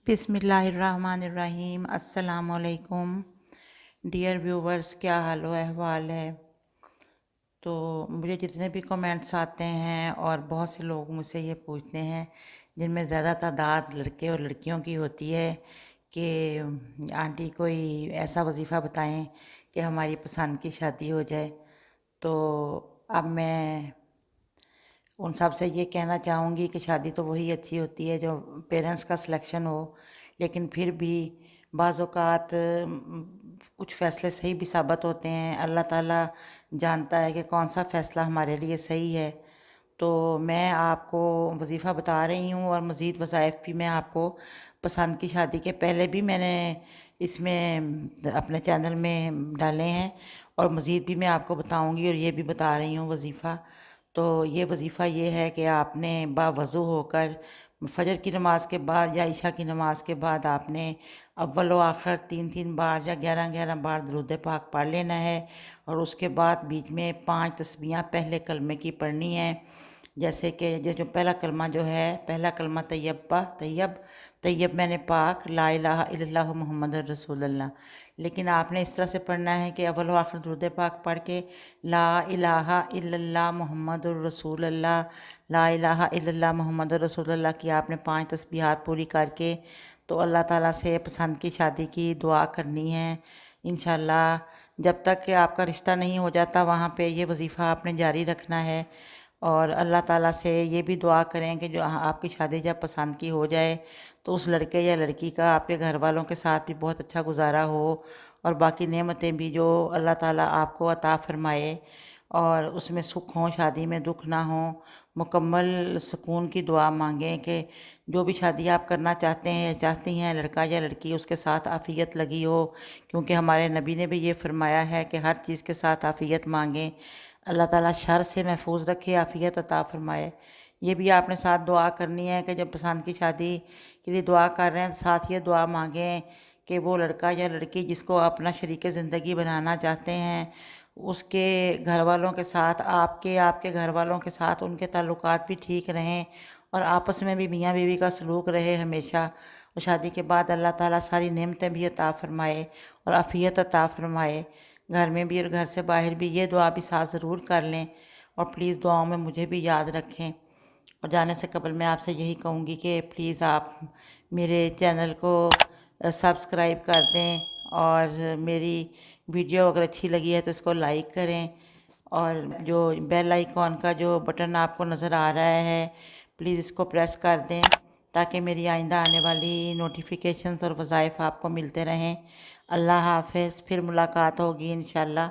बिस्मिल्लाहिर्रहमानिर्रहीम। अस्सलामुअलैकुम dear viewers, क्या हाल व अहवाल है। तो मुझे जितने भी कमेंट्स आते हैं और बहुत से लोग मुझसे ये पूछते हैं, जिनमें ज़्यादा तादाद लड़के और लड़कियों की होती है कि आंटी कोई ऐसा वजीफ़ा बताएं कि हमारी पसंद की शादी हो जाए। तो अब मैं उन सब से ये कहना चाहूँगी कि शादी तो वही अच्छी होती है जो पेरेंट्स का सिलेक्शन हो, लेकिन फिर भी बाज़ औक़ात कुछ फ़ैसले सही भी साबित होते हैं। अल्लाह ताला जानता है कि कौन सा फ़ैसला हमारे लिए सही है। तो मैं आपको वजीफ़ा बता रही हूँ और मज़ीद वज़ाइफ भी मैं आपको पसंद की शादी के पहले भी मैंने इसमें अपने चैनल में डाले हैं और मज़ीद भी मैं आपको बताऊँगी और ये भी बता रही हूँ वजीफ़ा। तो ये वजीफ़ा ये है कि आपने बावज़ू होकर फ़जर की नमाज़ के बाद या इशा की नमाज़ के बाद आपने अव्वल व आखिर 3-3 बार या 11-11 बार दरूद पाक पढ़ लेना है और उसके बाद बीच में 5 तस्बीहां पहले कलमे की पढ़नी है। जैसे कि ये जो पहला कलमा जो है, पहला कलमा तैयबा तैयब तैयब मैंने पाक ला इलाहा इल्लल्लाहु मुहम्मदुर रसूलुल्लाह। लेकिन आपने इस तरह से पढ़ना है कि अव्वल व आखिर दुरूद पाक पढ़ के ला इलाहा इल्लल्लाह मुहम्मदुर रसूलुल्लाह, ला इलाहा इल्लल्लाह मुहम्मदुर रसूलुल्लाह की आपने 5 तस्बीहात पूरी करके तो अल्लाह ताला से पसंद की शादी की दुआ करनी है। इंशाल्लाह जब तक कि आपका रिश्ता नहीं हो जाता वहाँ पे ये वजीफ़ा आपने जारी रखना है और अल्लाह ताला से ये भी दुआ करें कि जो आपकी शादी जब पसंद की हो जाए तो उस लड़के या लड़की का आपके घर वालों के साथ भी बहुत अच्छा गुजारा हो और बाकी नेमतें भी जो अल्लाह ताला आपको अता फरमाए और उसमें सुख हो, शादी में दुख ना हो। मुकम्मल सुकून की दुआ मांगें कि जो भी शादी आप करना चाहते हैं या चाहती हैं, लड़का या लड़की, उसके साथ आफ़ियत लगी हो, क्योंकि हमारे नबी ने भी ये फरमाया है कि हर चीज़ के साथ आफ़ियत मांगें। अल्लाह ताला शर से महफूज रखे, आफ़ियत अता फरमाए। ये भी आपने साथ दुआ करनी है कि जब पसंद की शादी के लिए दुआ कर रहे हैं साथ ये दुआ मांगें कि वो लड़का या लड़की जिसको अपना शरीक ज़िंदगी बनाना चाहते हैं उसके घर वालों के साथ आपके आपके घर वालों के साथ उनके ताल्लुकात भी ठीक रहें और आपस में भी मियाँ बीवी का सलूक रहे हमेशा। और शादी के बाद अल्लाह ताला सारी नेमतें भी अता फरमाए और आफ़ियत अता फरमाए, घर में भी और घर से बाहर भी। ये दुआ भी साथ ज़रूर कर लें और प्लीज़ दुआओं में मुझे भी याद रखें। और जाने से कबल मैं आपसे यही कहूँगी कि प्लीज़ आप मेरे चैनल को सब्सक्राइब कर दें और मेरी वीडियो अगर अच्छी लगी है तो इसको लाइक करें और जो बेल आइकॉन का जो बटन आपको नज़र आ रहा है प्लीज़ इसको प्रेस कर दें ताकि मेरी आइंदा आने वाली नोटिफिकेशंस और वज़ाइफ आपको मिलते रहें। अल्लाह हाफ़िज़, फिर मुलाकात होगी इंशाल्लाह।